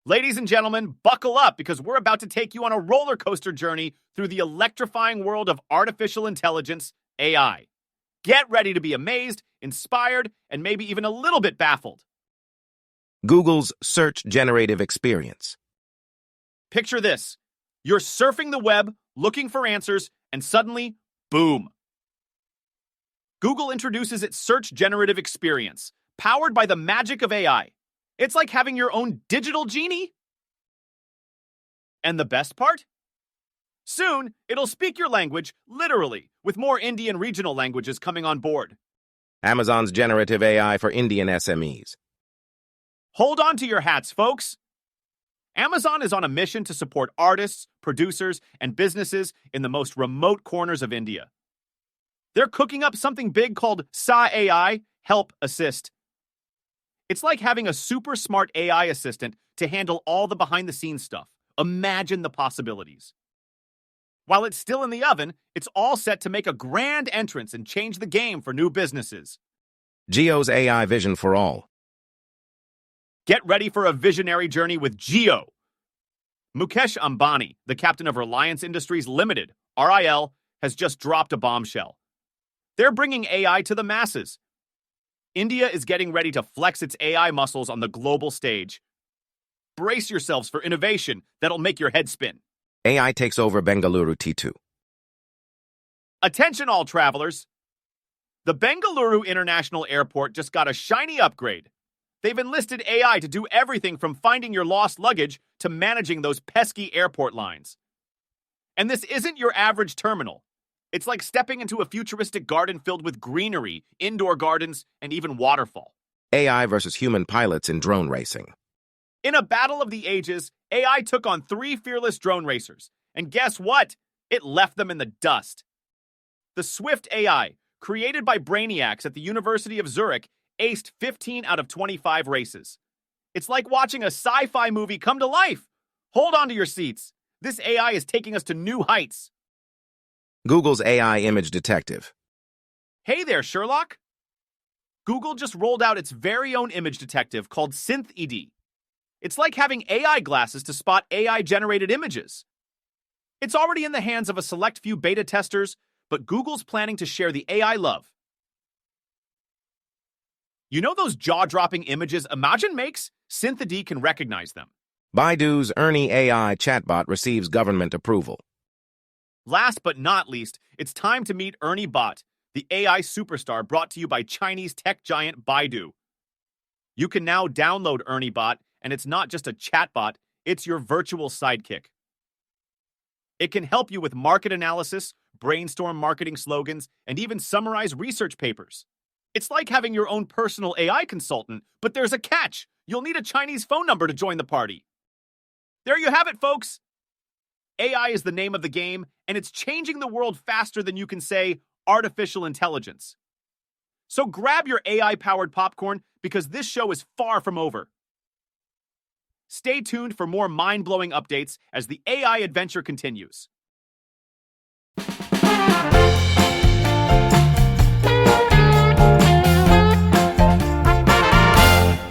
Ladies and gentlemen, buckle up because we're about to take you on a roller coaster journey through the electrifying world of artificial intelligence, AI. Get ready to be amazed, inspired, and maybe even a little bit baffled. Google's search generative experience. Picture this. You're surfing the web, looking for answers, and suddenly, boom. Google introduces its search generative experience, powered by the magic of AI. It's like having your own digital genie. And the best part? Soon, it'll speak your language, literally, with more Indian regional languages coming on board. Amazon's generative AI for Indian SMEs. Hold on to your hats, folks. Amazon is on a mission to support artists, producers, and businesses in the most remote corners of India. They're cooking up something big called SA AI, Help Assist. It's like having a super smart AI assistant to handle all the behind-the-scenes stuff. Imagine the possibilities. While it's still in the oven, it's all set to make a grand entrance and change the game for new businesses. Jio's AI vision for all. Get ready for a visionary journey with Jio. Mukesh Ambani, the captain of Reliance Industries Limited, RIL, has just dropped a bombshell. They're bringing AI to the masses. India is getting ready to flex its AI muscles on the global stage. Brace yourselves for innovation that'll make your head spin. AI takes over Bengaluru T2. Attention all travelers. The Bengaluru International Airport just got a shiny upgrade. They've enlisted AI to do everything from finding your lost luggage to managing those pesky airport lines. And this isn't your average terminal. It's like stepping into a futuristic garden filled with greenery, indoor gardens, and even waterfall. AI versus human pilots in drone racing. In a battle of the ages, AI took on 3 fearless drone racers. And guess what? It left them in the dust. The Swift AI, created by brainiacs at the University of Zurich, aced 15 out of 25 races. It's like watching a sci-fi movie come to life. Hold on to your seats. This AI is taking us to new heights. Google's AI image detective. Hey there, Sherlock. Google just rolled out its very own image detective called SynthED. It's like having AI glasses to spot AI-generated images. It's already in the hands of a select few beta testers, but Google's planning to share the AI love. You know those jaw-dropping images Imagen makes? SynthED can recognize them. Baidu's Ernie AI chatbot receives government approval. Last but not least, it's time to meet Ernie Bot, the AI superstar brought to you by Chinese tech giant Baidu. You can now download Ernie Bot, and it's not just a chatbot, it's your virtual sidekick. It can help you with market analysis, brainstorm marketing slogans, and even summarize research papers. It's like having your own personal AI consultant, but there's a catch. You'll need a Chinese phone number to join the party. There you have it, folks. AI is the name of the game, and it's changing the world faster than you can say artificial intelligence. So grab your AI-powered popcorn because this show is far from over. Stay tuned for more mind-blowing updates as the AI adventure continues.